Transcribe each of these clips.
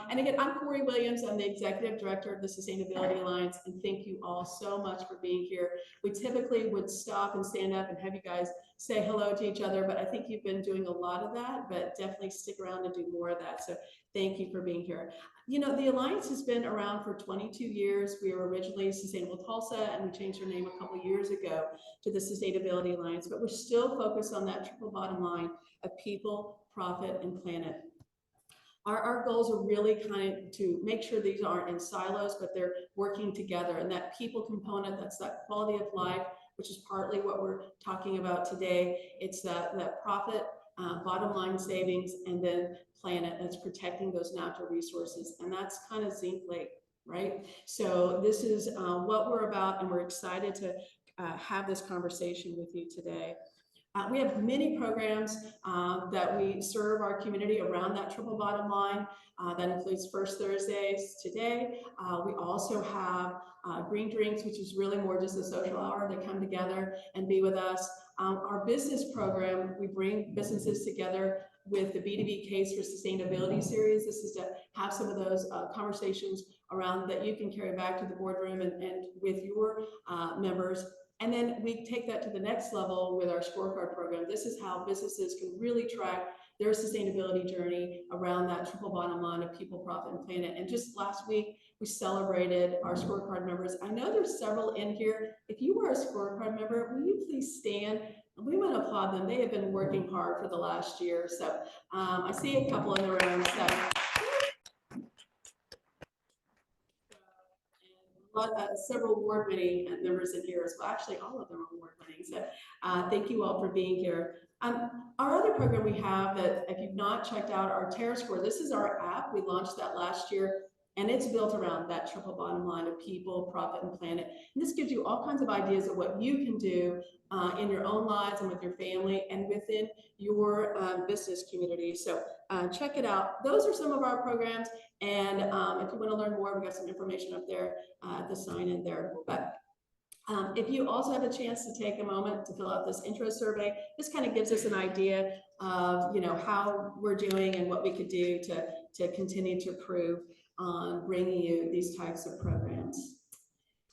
And again, I'm Corey Williams. I'm the Executive Director of the Sustainability Alliance, and thank you all so much for being here. We typically would stop and stand up and have you guys say hello to each other, but I think you've been doing a lot of that, but definitely stick around and do more of that. So thank you for being here. You know, the Alliance has been around for 22 years. We were originally Sustainable Tulsa, and we changed our name a couple of years ago to the Sustainability Alliance, but we're still focused on that triple bottom line of people, profit, and planet. Our goals are really kind of to make sure these aren't in silos, but they're working together. And that people component, that's that quality of life, which is partly what we're talking about today. It's that profit, bottom line savings, and then planet that's protecting those natural resources. And that's kind of Zink Lake, right? So this is what we're about, and we're excited to have this conversation with you today. We have many programs that we serve our community around that triple bottom line. That includes First Thursdays today. We also have Green Drinks, which is really more just a social hour to come together and be with us. Our business program, we bring businesses together with the B2B Case for Sustainability series. This is to have some of those conversations around that you can carry back to the boardroom and with your members. And then we take that to the next level with our scorecard program. This is how businesses can really track their sustainability journey around that triple bottom line of people, profit, and planet. And just last week, we celebrated our scorecard members. I know there's several in here. If you are a scorecard member, will you please stand? We want to applaud them. They have been working hard for the last year. So I see a couple in the room. So. Several award-winning members in here as well. Actually, all of them are award-winning. So thank you all for being here. Our other program we have that, if you've not checked out, our TerraScore. This is our app. We launched that last year, and it's built around that triple bottom line of people, profit, and planet. And this gives you all kinds of ideas of what you can do in your own lives and with your family and within your business community. So check it out. Those are some of our programs. And if you want to learn more, we got some information up there at the sign in there. But if you also have a chance to take a moment to fill out this intro survey, this kind of gives us an idea of how we're doing and what we could do to continue to improve on bringing you these types of programs.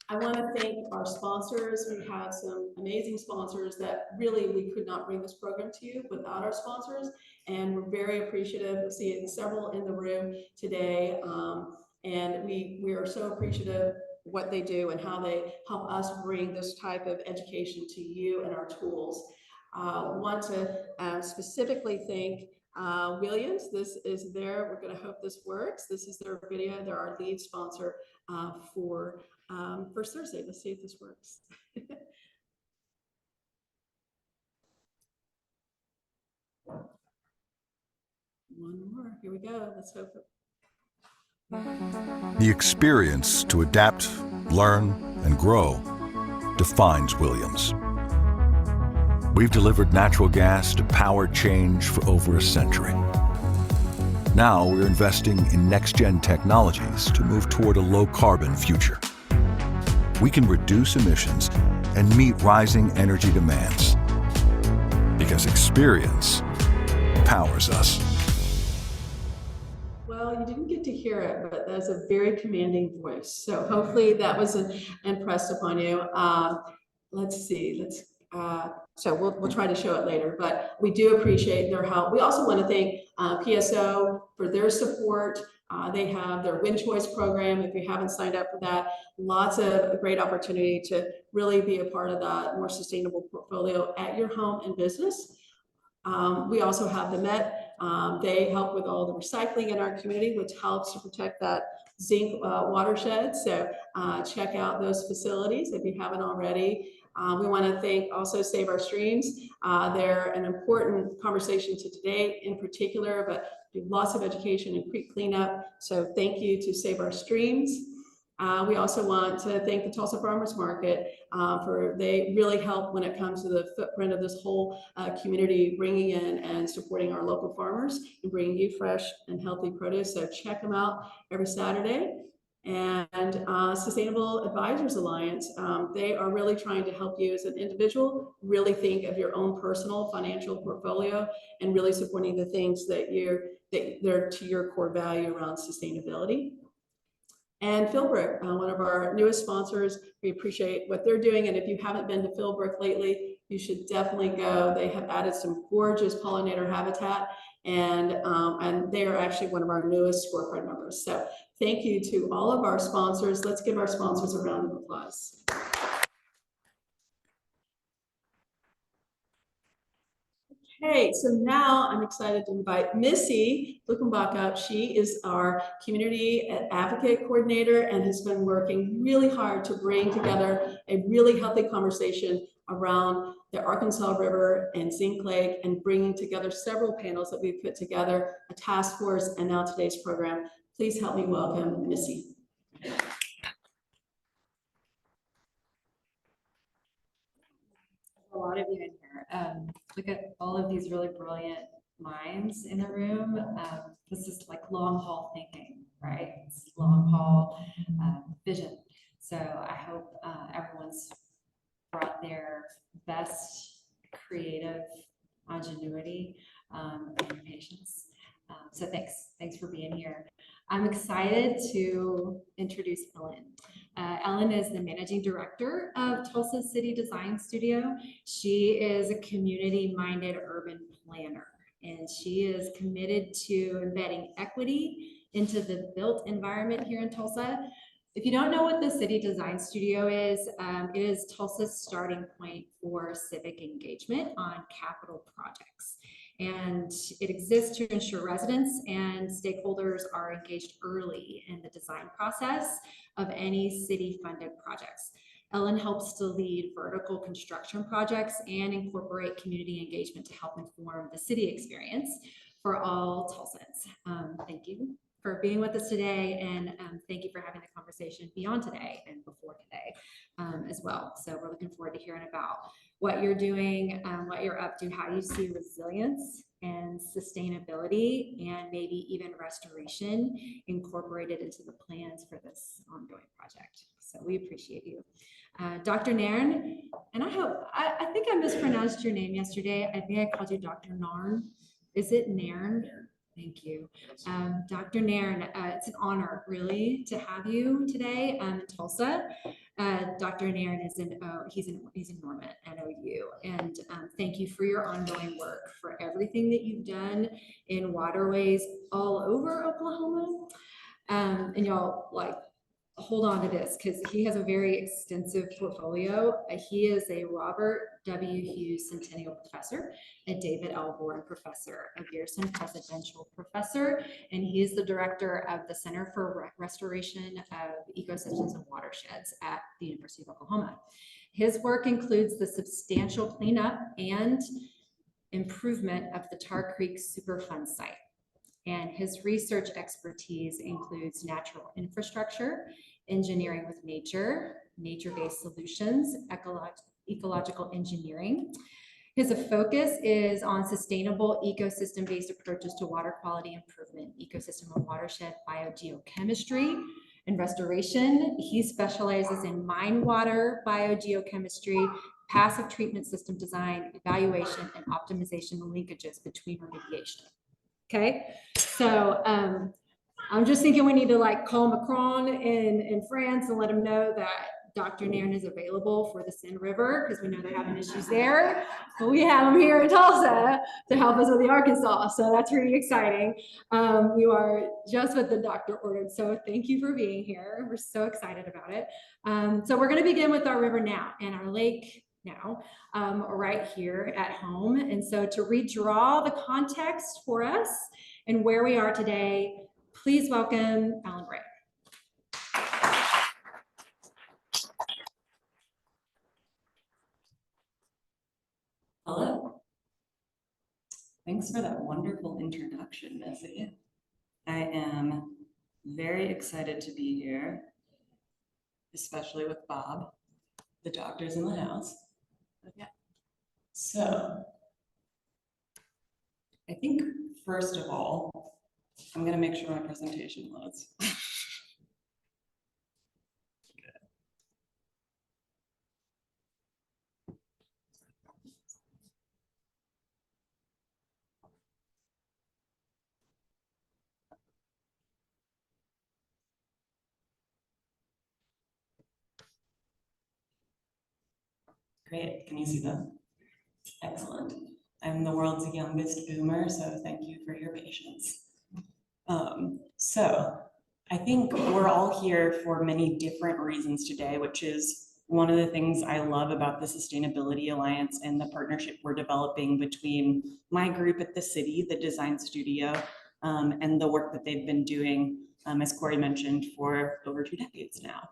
I want to thank our sponsors. We have some amazing sponsors that really we could not bring this program to you without our sponsors, and we're very appreciative of seeing several in the room today. And we are so appreciative of what they do and how they help us bring this type of education to you and our tools. Want to specifically thank Williams. This is we're going to hope this works. This is their video. They're our lead sponsor for First Thursday. Let's see if this works. One more. Here we go. Let's hope it. The experience to adapt, learn, and grow defines Williams. We've delivered natural gas to power change for over a century. Now we're investing in next-gen technologies to move toward a low-carbon future. We can reduce emissions and meet rising energy demands because experience powers us. Well, you didn't get to hear it, but that's a very commanding voice. So hopefully that was impressed upon you. Let's see. So we'll try to show it later, but we do appreciate their help. We also want to thank PSO for their support. They have their Win Choice program. If you haven't signed up for that, lots of great opportunity to really be a part of that more sustainable portfolio at your home and business. We also have the Met. They help with all the recycling in our community, which helps to protect that zinc watershed. So check out those facilities if you haven't already. We want to thank also Save Our Streams. They're an important conversation to today in particular, but do lots of education and creek cleanup. So thank you to Save Our Streams. We also want to thank the Tulsa Farmers Market they really help when it comes to the footprint of this whole community, bringing in and supporting our local farmers and bringing you fresh and healthy produce. So check them out every Saturday. And Sustainable Advisors Alliance, they are really trying to help you as an individual really think of your own personal financial portfolio and really supporting the things that they're to your core value around sustainability. And Philbrook, one of our newest sponsors. We appreciate what they're doing. And if you haven't been to Philbrook lately, you should definitely go. They have added some gorgeous pollinator habitat, and they are actually one of our newest scorecard members. So thank you to all of our sponsors. Let's give our sponsors a round of applause. Okay, so now I'm excited to invite Missy Luckenbach up. She is our community advocate coordinator and has been working really hard to bring together a really healthy conversation around the Arkansas River and Zink Lake, and bringing together several panels that we've put together, a task force, and now today's program. Please help me welcome Missy. A lot of you in here. Look at all of these really brilliant minds in the room. This is like long haul thinking, right? It's long haul vision. So I hope everyone's brought their best creative ingenuity and patience. So thanks for being here. I'm excited to introduce Ellen. Ellen is the managing director of Tulsa City Design Studio. She is a community-minded urban planner, and she is committed to embedding equity into the built environment here in Tulsa. If you don't know what the City Design Studio is, it is Tulsa's starting point for civic engagement on capital projects. And it exists to ensure residents and stakeholders are engaged early in the design process of any city-funded projects. Ellen helps to lead vertical construction projects and incorporate community engagement to help inform the city experience for all Tulsans. Thank you for being with us today, and thank you for having the conversation beyond today and before today as well. So we're looking forward to hearing about what you're doing, what you're up to, how you see resilience and sustainability, and maybe even restoration incorporated into the plans for this ongoing project. So we appreciate you. Dr. Nairn, and I think I mispronounced your name yesterday. I think I called you Dr. Nairn. Is it Nairn? Thank you. Dr. Nairn, it's an honor really to have you today in Tulsa. Dr. Nairn is he's in Norman at OU, and thank you for your ongoing work, for everything that you've done in waterways all over Oklahoma. And y'all, like, hold on to this because he has a very extensive portfolio. He is a Robert W. Hughes Centennial Professor, a David L. Boren Professor, a Gerson Presidential Professor, and he is the director of the Center for Restoration of Ecosystems and Watersheds at the University of Oklahoma. His work includes the substantial cleanup and improvement of the Tar Creek Superfund site. And his research expertise includes natural infrastructure, engineering with nature, nature-based solutions, ecological engineering. His focus is on sustainable ecosystem-based approaches to water quality improvement, ecosystem and watershed biogeochemistry, and restoration. He specializes in mine water biogeochemistry, passive treatment system design, evaluation, and optimization linkages between remediation. Okay, so I'm just thinking we need to like call Macron in France and let him know that Dr. Nairn is available for the Seine River, because we know they're having issues there. But we have him here in Tulsa to help us with the Arkansas. So that's really exciting. You are just what the doctor ordered. So thank you for being here. We're so excited about it. So we're going to begin with our river now and our lake now, right here at home. And so to redraw the context for us and where we are today, please welcome Ellen Bray. Hello. Thanks for that wonderful introduction, Missy. I am very excited to be here, especially with Bob. The doctor's in the house. Yeah. So, I think first of all, I'm going to make sure my presentation loads. Great, can you see them? Excellent. I'm the world's youngest boomer, so thank you for your patience. So I think we're all here for many different reasons today, which is one of the things I love about the Sustainability Alliance and the partnership we're developing between my group at the city, the design studio, and the work that they've been doing, as Corey mentioned, for over 2 decades now.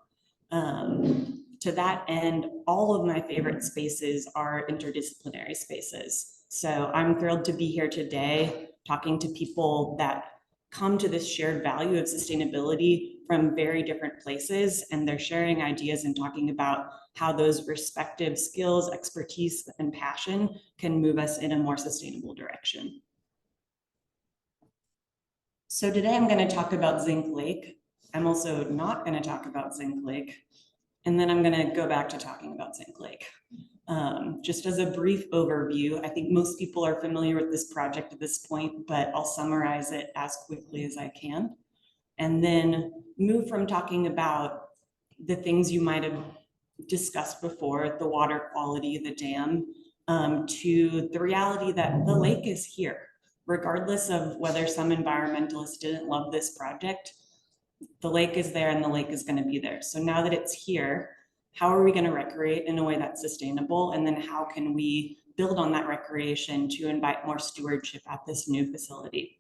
To that end, all of my favorite spaces are interdisciplinary spaces. So I'm thrilled to be here today talking to people that come to this shared value of sustainability from very different places, and they're sharing ideas and talking about how those respective skills, expertise, and passion can move us in a more sustainable direction. So today I'm going to talk about Zink Lake. I'm also not going to talk about Zink Lake. And then I'm going to go back to talking about Zink Lake. Just as a brief overview, I think most people are familiar with this project at this point, but I'll summarize it as quickly as I can. And then move from talking about the things you might have discussed before, the water quality, the dam, to the reality that the lake is here. Regardless of whether some environmentalists didn't love this project, the lake is there and the lake is going to be there. So now that it's here, how are we going to recreate in a way that's sustainable? And then how can we build on that recreation to invite more stewardship at this new facility?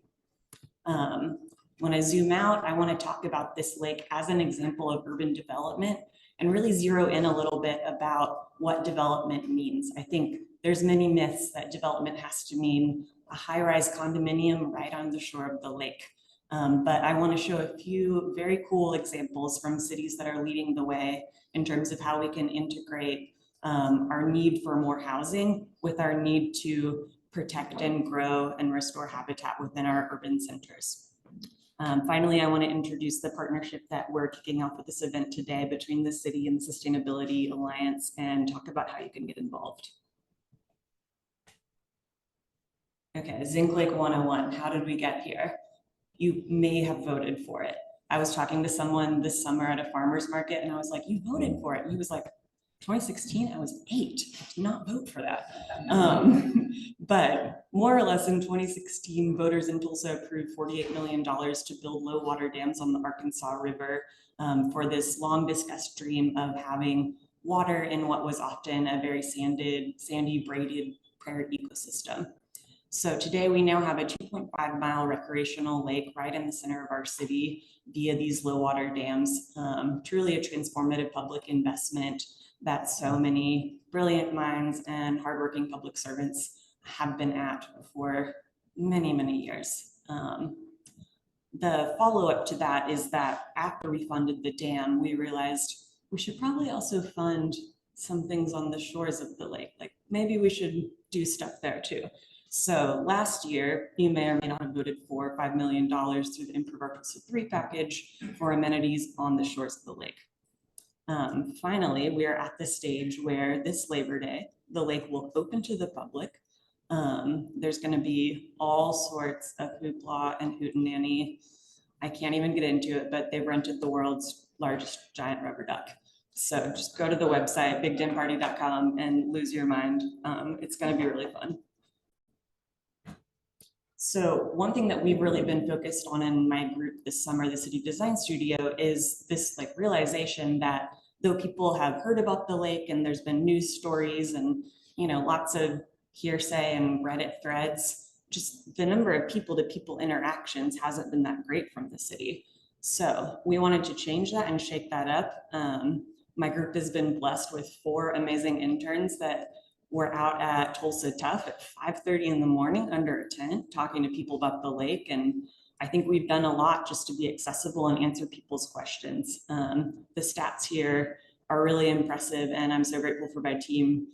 When I zoom out, I want to talk about this lake as an example of urban development and really zero in a little bit about what development means. I think there's many myths that development has to mean a high-rise condominium right on the shore of the lake. But I want to show a few very cool examples from cities that are leading the way in terms of how we can integrate our need for more housing with our need to protect and grow and restore habitat within our urban centers. Finally, I want to introduce the partnership that we're kicking off with this event today between the city and the Sustainability Alliance and talk about how you can get involved. Okay, Zink Lake 101, how did we get here? You may have voted for it. I was talking to someone this summer at a farmer's market and I was like, you voted for it. And he was like, 2016, I was 8, I did not vote for that. But more or less in 2016, voters in Tulsa approved $48 million to build low water dams on the Arkansas River for this long discussed dream of having water in what was often a very sandy, braided prairie ecosystem. So today we now have a 2.5 mile recreational lake right in the center of our city via these low water dams. Truly a transformative public investment that so many brilliant minds and hardworking public servants have been at for many, many years. The follow-up to that is that after we funded the dam, we realized we should probably also fund some things on the shores of the lake. Like maybe we should do stuff there too. So last year, you may or may not have voted for $5 million through the Improve Our Tulsa 3 package for amenities on the shores of the lake. Finally, we are at the stage where this Labor Day, the lake will open to the public. There's going to be all sorts of hoopla and hootenanny. I can't even get into it, but they've rented the world's largest giant rubber duck. So just go to the website, bigdamparty.com, and lose your mind. It's going to be really fun. So one thing that we've really been focused on in my group this summer, the City Design Studio, is this realization that though people have heard about the lake and there's been news stories and lots of hearsay and Reddit threads, just the number of people-to-people interactions hasn't been that great from the city. So we wanted to change that and shake that up. My group has been blessed with 4 amazing interns that were out at Tulsa Tough at 5:30 in the morning under a tent talking to people about the lake. And I think we've done a lot just to be accessible and answer people's questions. The stats here are really impressive, and I'm so grateful for my team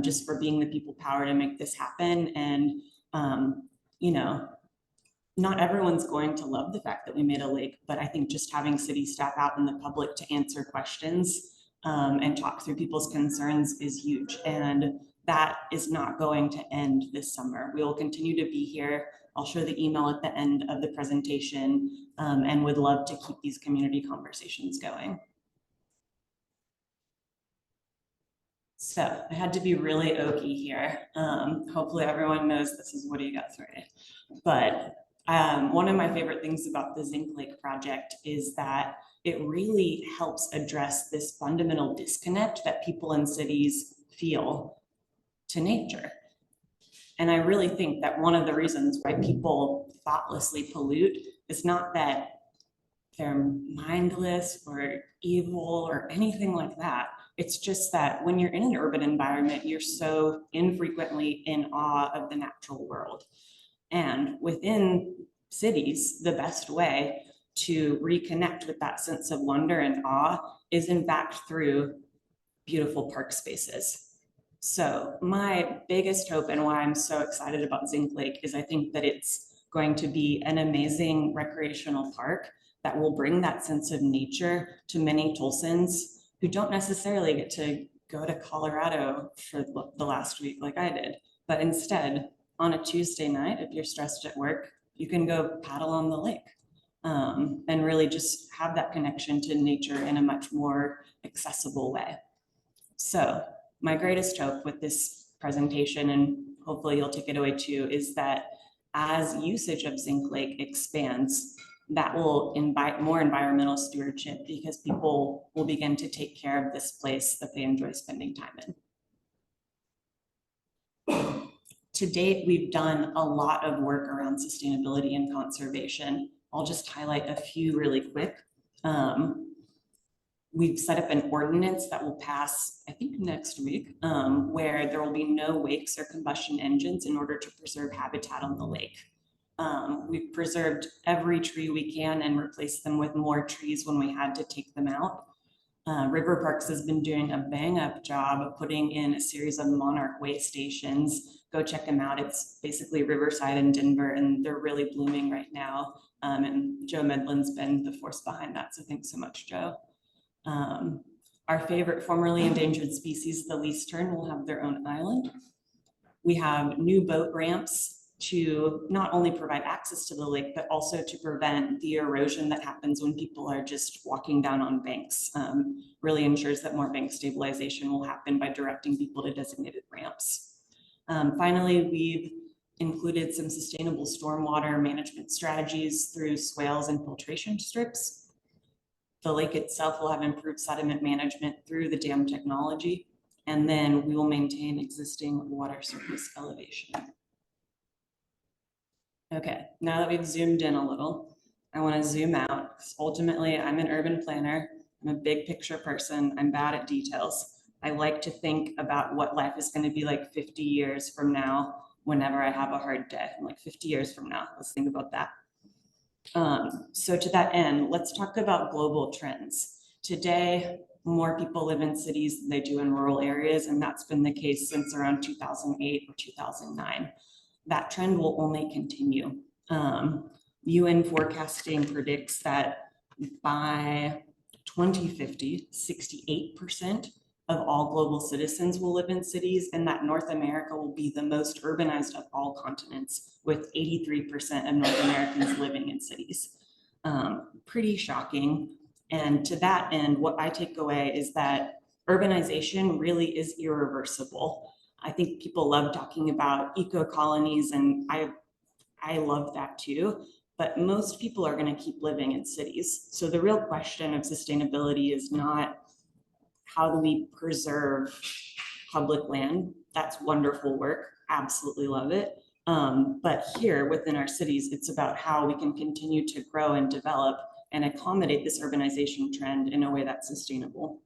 just for being the people power to make this happen. And, not everyone's going to love the fact that we made a lake, but I think just having city staff out in the public to answer questions and talk through people's concerns is huge. And that is not going to end this summer. We will continue to be here. I'll show the email at the end of the presentation and would love to keep these community conversations going. So I had to be really oaky here. Hopefully everyone knows this is Woody Guthrie. But one of my favorite things about the Zink Lake project is that it really helps address this fundamental disconnect that people in cities feel to nature. And I really think that one of the reasons why people thoughtlessly pollute is not that they're mindless or evil or anything like that. It's just that when you're in an urban environment, you're so infrequently in awe of the natural world. And within cities, the best way to reconnect with that sense of wonder and awe is in fact through beautiful park spaces. So my biggest hope and why I'm so excited about Zink Lake is I think that it's going to be an amazing recreational park that will bring that sense of nature to many Tulsans who don't necessarily get to go to Colorado for the last week like I did, but instead on a Tuesday night, if you're stressed at work, you can go paddle on the lake and really just have that connection to nature in a much more accessible way. So my greatest hope with this presentation, and hopefully you'll take it away too, is that as usage of Zink Lake expands, that will invite more environmental stewardship because people will begin to take care of this place that they enjoy spending time in. To date, we've done a lot of work around sustainability and conservation. I'll just highlight a few really quick. We've set up an ordinance that will pass, I think next week, where there will be no wakes or combustion engines in order to preserve habitat on the lake. We've preserved every tree we can and replaced them with more trees when we had to take them out. River Parks has been doing a bang up job of putting in a series of monarch way stations. Go check them out. It's basically Riverside in Denver, and they're really blooming right now. And Joe Medlin's been the force behind that. So thanks so much, Joe. Our favorite formerly endangered species, the least tern, will have their own island. We have new boat ramps to not only provide access to the lake, but also to prevent the erosion that happens when people are just walking down on banks. Really ensures that more bank stabilization will happen by directing people to designated ramps. Finally, we've included some sustainable stormwater management strategies through swales and filtration strips. The lake itself will have improved sediment management through the dam technology, and then we will maintain existing water surface elevation. Okay, now that we've zoomed in a little, I want to zoom out because ultimately I'm an urban planner. I'm a big picture person. I'm bad at details. I like to think about what life is going to be like 50 years from now whenever I have a hard day. I'm like 50 years from now. Let's think about that. So to that end, let's talk about global trends. Today, more people live in cities than they do in rural areas, and that's been the case since around 2008 or 2009. That trend will only continue. UN forecasting predicts that by 2050, 68% of all global citizens will live in cities, and that North America will be the most urbanized of all continents, with 83% of North Americans living in cities. Pretty shocking. And to that end, what I take away is that urbanization really is irreversible. I think people love talking about eco-colonies, and I love that too, but most people are going to keep living in cities. So the real question of sustainability is not how do we preserve public land? That's wonderful work, absolutely love it. But here within our cities, it's about how we can continue to grow and develop and accommodate this urbanization trend in a way that's sustainable.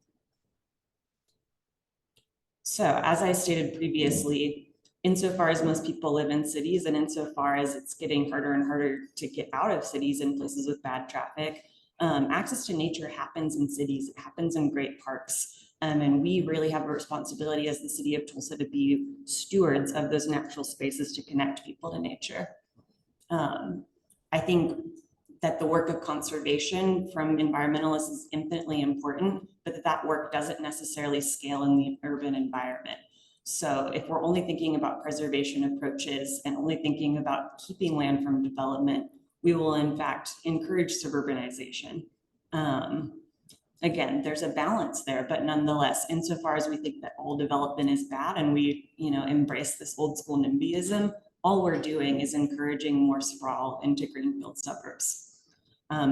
So as I stated previously, insofar as most people live in cities and insofar as it's getting harder and harder to get out of cities in places with bad traffic, access to nature happens in cities, it happens in great parks. And we really have a responsibility as the city of Tulsa to be stewards of those natural spaces to connect people to nature. I think that the work of conservation from environmentalists is infinitely important, but that work doesn't necessarily scale in the urban environment. So if we're only thinking about preservation approaches and only thinking about keeping land from development, we will in fact encourage suburbanization. Again, there's a balance there, but nonetheless, insofar as we think that all development is bad and we, embrace this old school NIMBYism, all we're doing is encouraging more sprawl into greenfield suburbs.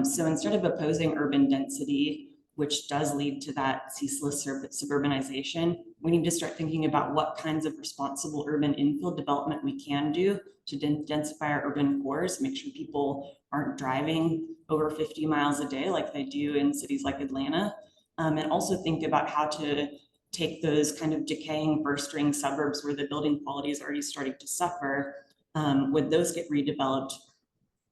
So instead of opposing urban density, which does lead to that ceaseless suburbanization, we need to start thinking about what kinds of responsible urban infill development we can do to densify our urban cores, make sure people aren't driving over 50 miles a day like they do in cities like Atlanta, and also think about how to take those kind of decaying first ring suburbs where the building quality is already starting to suffer. Would those get redeveloped,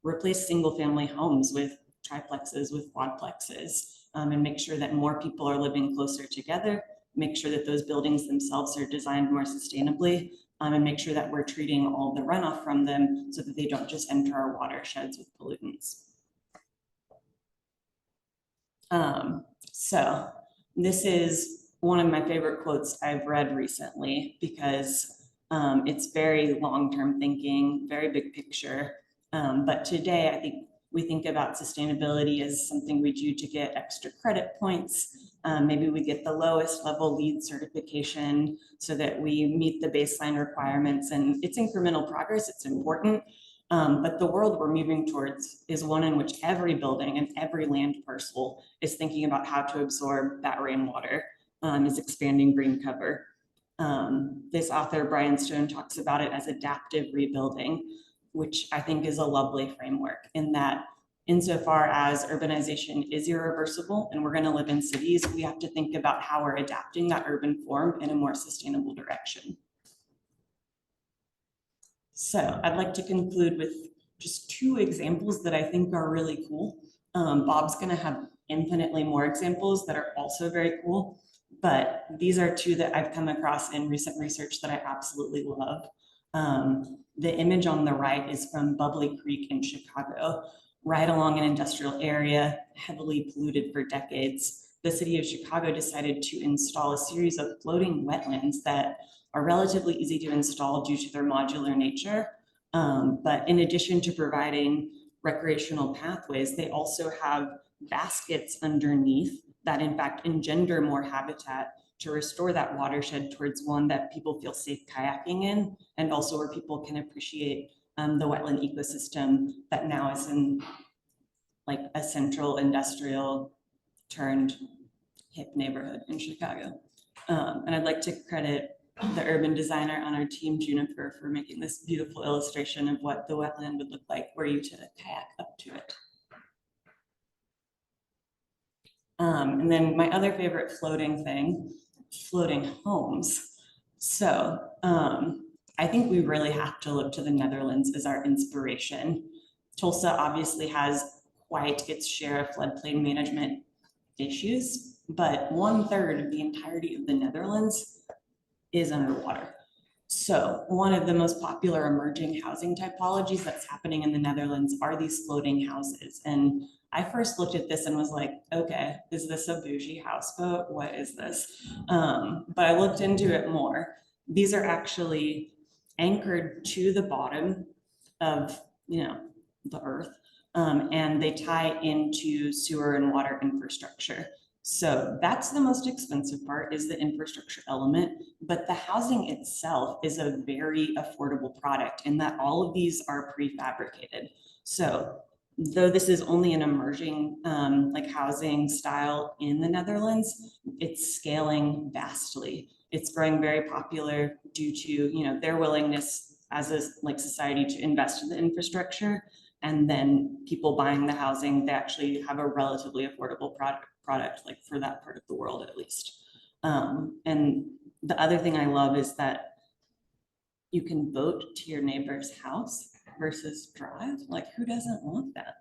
replace single family homes with triplexes, with quadplexes, and make sure that more people are living closer together, make sure that those buildings themselves are designed more sustainably, and make sure that we're treating all the runoff from them so that they don't just enter our watersheds with pollutants. So this is one of my favorite quotes I've read recently because it's very long-term thinking, very big picture. But today, I think we think about sustainability as something we do to get extra credit points. Maybe we get the lowest level LEED certification so that we meet the baseline requirements, and it's incremental progress, it's important. But the world we're moving towards is one in which every building and every land parcel is thinking about how to absorb that rainwater, is expanding green cover. This author, Brian Stone, talks about it as adaptive rebuilding, which I think is a lovely framework in that insofar as urbanization is irreversible and we're going to live in cities, we have to think about how we're adapting that urban form in a more sustainable direction. So I'd like to conclude with just 2 examples that I think are really cool. Bob's going to have infinitely more examples that are also very cool, but these are 2 that I've come across in recent research that I absolutely love. The image on the right is from Bubbly Creek in Chicago, right along an industrial area, heavily polluted for decades. The city of Chicago decided to install a series of floating wetlands that are relatively easy to install due to their modular nature. But in addition to providing recreational pathways, they also have baskets underneath that in fact engender more habitat to restore that watershed towards one that people feel safe kayaking in, and also where people can appreciate the wetland ecosystem that now is in like a central industrial turned hip neighborhood in Chicago. And I'd like to credit the urban designer on our team, Juniper, for making this beautiful illustration of what the wetland would look like were you to kayak up to it. And then my other favorite floating thing, floating homes. So I think we really have to look to the Netherlands as our inspiration. Tulsa obviously has quite its share of floodplain management issues, but 1/3 of the entirety of the Netherlands is underwater. So one of the most popular emerging housing typologies that's happening in the Netherlands are these floating houses. And I first looked at this and was like, okay, is this a bougie houseboat? What is this? But I looked into it more. These are actually anchored to the bottom of, the earth, and they tie into sewer and water infrastructure. So that's the most expensive part, is the infrastructure element, but the housing itself is a very affordable product in that all of these are prefabricated. So though this is only an emerging like housing style in the Netherlands, it's scaling vastly. It's growing very popular due to their willingness as a society to invest in the infrastructure, and then people buying the housing, they actually have a relatively affordable product like for that part of the world at least. And the other thing I love is that you can boat to your neighbor's house versus drive. Like, who doesn't want that?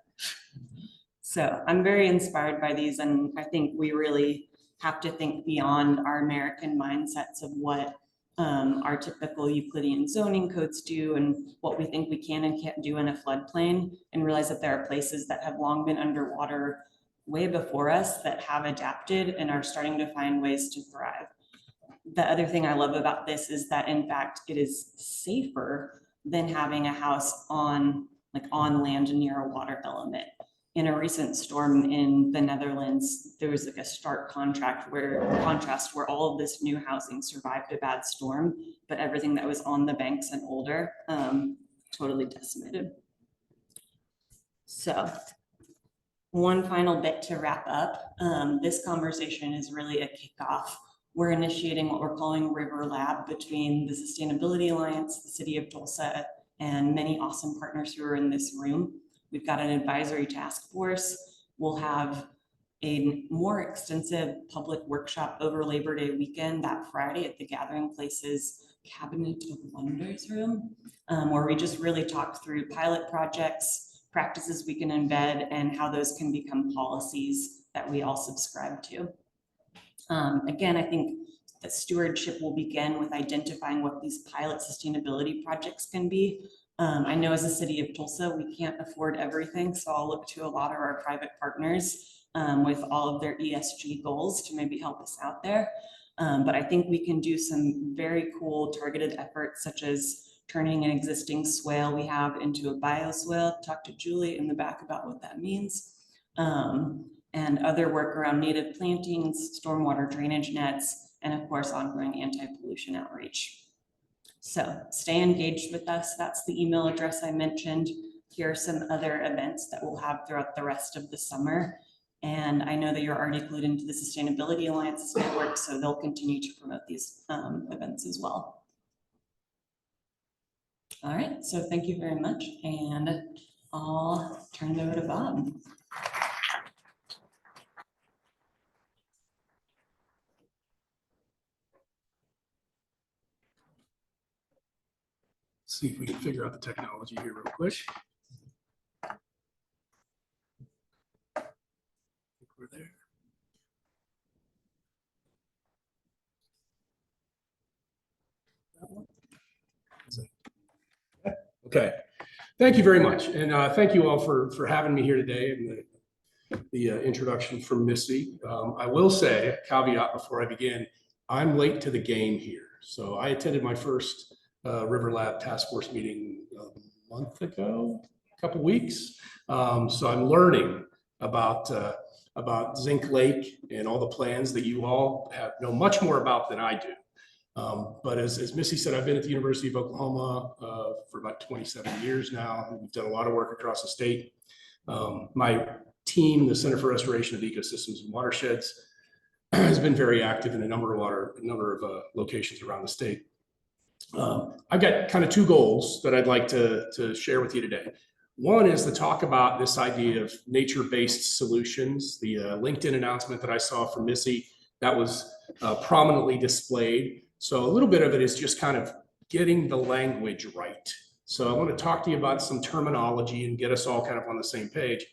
So I'm very inspired by these, and I think we really have to think beyond our American mindsets of what our typical Euclidean zoning codes do and what we think we can and can't do in a floodplain, and realize that there are places that have long been underwater way before us that have adapted and are starting to find ways to thrive. The other thing I love about this is that in fact it is safer than having a house on land near a water element. in a recent storm in the Netherlands, there was like a stark contrast where all of this new housing survived a bad storm, but everything that was on the banks and older totally decimated. So one final bit to wrap up. This conversation is really a kickoff. We're initiating what we're calling River Lab between the Sustainability Alliance, the City of Tulsa, and many awesome partners who are in this room. We've got an advisory task force. We'll have a more extensive public workshop over Labor Day weekend that Friday at the Gathering Places Cabinet of Wonders room, where we just really talk through pilot projects, practices we can embed, and how those can become policies that we all subscribe to. Again, I think that stewardship will begin with identifying what these pilot sustainability projects can be. I know as a City of Tulsa, we can't afford everything, so I'll look to a lot of our private partners with all of their ESG goals to maybe help us out there. But I think we can do some very cool targeted efforts, such as turning an existing swale we have into a bioswale. Talk to Julie in the back about what that means. And other work around native plantings, stormwater drainage nets, and of course, ongoing anti-pollution outreach. So stay engaged with us. That's the email address I mentioned. Here are some other events that we'll have throughout the rest of the summer. And I know that you're already glued into the Sustainability Alliance's network, so they'll continue to promote these events as well. All right, so thank you very much. And I'll turn it over to Bob. See if we can figure out the technology here real quick. I think we're there. That one? Is it? Okay. Thank you very much. And thank you all for having me here today and the introduction from Missy. I will say a caveat before I begin, I'm late to the game here. So I attended my first River Lab Task Force meeting a month ago, a couple weeks. So I'm learning about Zink Lake and all the plans that you all know much more about than I do. But as Missy said, I've been at the University of Oklahoma for about 27 years now. We've done a lot of work across the state. My team, the Center for Restoration of Ecosystems and Watersheds, has been very active in a number of locations around the state. I've got kind of two goals that I'd like to share with you today. One is to talk about this idea of nature-based solutions. The LinkedIn announcement that I saw from Missy, that was prominently displayed. So a little bit of it is just kind of getting the language right. So I want to talk to you about some terminology and get us all kind of on the same page.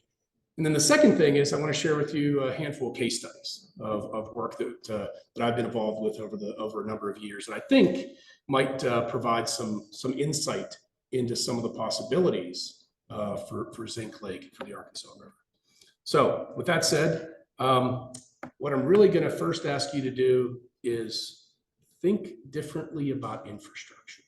And then the second thing is I want to share with you a handful of case studies of work that I've been involved with over a number of years, and I think might provide some insight into some of the possibilities for Zink Lake, for the Arkansas River. So with that said, what I'm really going to first ask you to do is think differently about infrastructure.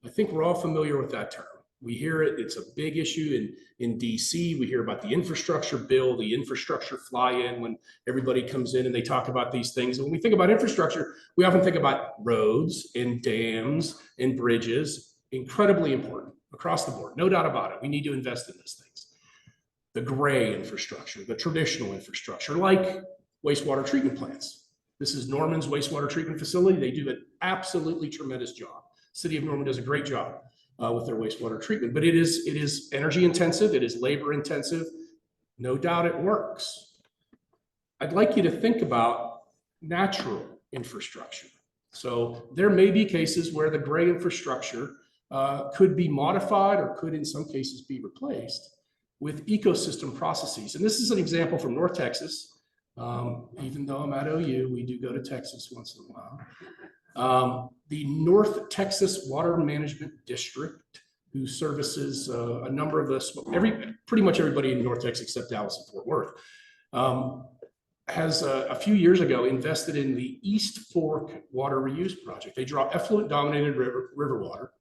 I think we're all familiar with that term. We hear it, it's a big issue in DC. We hear about the infrastructure bill, the infrastructure fly-in when everybody comes in and they talk about these things. And when we think about infrastructure, we often think about roads and dams and bridges, incredibly important across the board, no doubt about it. We need to invest in these things. The gray infrastructure, the traditional infrastructure, like wastewater treatment plants. This is Norman's wastewater treatment facility. They do an absolutely tremendous job. City of Norman does a great job with their wastewater treatment, but it is energy intensive, it is labor intensive. No doubt it works. I'd like you to think about natural infrastructure. So there may be cases where the gray infrastructure could be modified or could in some cases be replaced with ecosystem processes. And this is an example from North Texas. Even though I'm at OU, we do go to Texas once in a while. The North Texas Water Management District, who services a number of pretty much everybody in North Texas except Dallas and Fort Worth, has a few years ago invested in the East Fork Water Reuse Project. They draw effluent dominated river water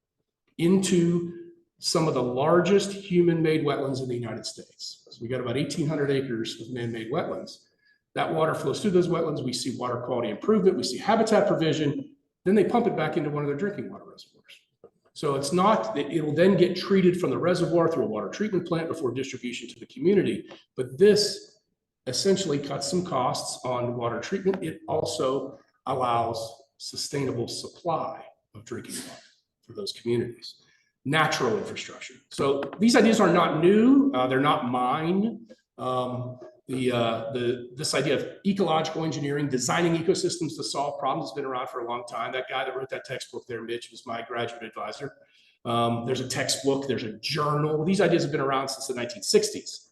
into some of the largest human-made wetlands in the United States. So we got about 1,800 acres of man-made wetlands. That water flows through those wetlands. We see water quality improvement. We see habitat provision. Then they pump it back into one of their drinking water reservoirs. So it's not that it will then get treated from the reservoir through a water treatment plant before distribution to the community. But this essentially cuts some costs on water treatment. It also allows sustainable supply of drinking water for those communities. Natural infrastructure. So these ideas are not new. They're not mine. This idea of ecological engineering, designing ecosystems to solve problems has been around for a long time. That guy that wrote that textbook there, Mitch, was my graduate advisor. There's a textbook, there's a journal. These ideas have been around since the 1960s.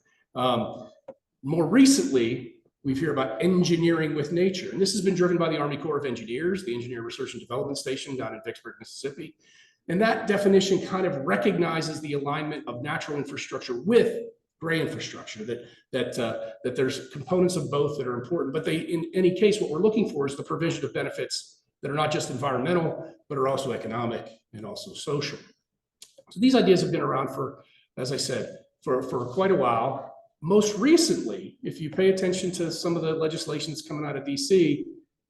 More recently, we've heard about engineering with nature. And this has been driven by the Army Corps of Engineers, the Engineer Research and Development Station down in Vicksburg, Mississippi. And that definition kind of recognizes the alignment of natural infrastructure with gray infrastructure, that there's components of both that are important. But in any case, what we're looking for is the provision of benefits that are not just environmental, but are also economic and also social. So these ideas have been around for, as I said, for quite a while. Most recently, if you pay attention to some of the legislation that's coming out of DC,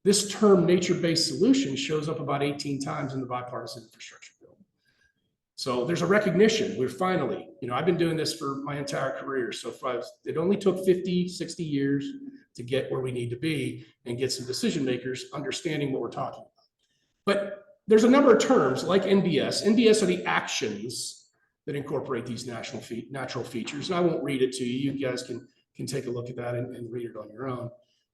this term nature-based solution shows up about 18 times in the bipartisan infrastructure bill. So there's a recognition. We're finally, I've been doing this for my entire career. So it only took 50, 60 years to get where we need to be and get some decision makers understanding what we're talking about. But there's a number of terms like NBS. NBS are the actions that incorporate these natural features. And I won't read it to you. You guys can take a look at that and read it on your own.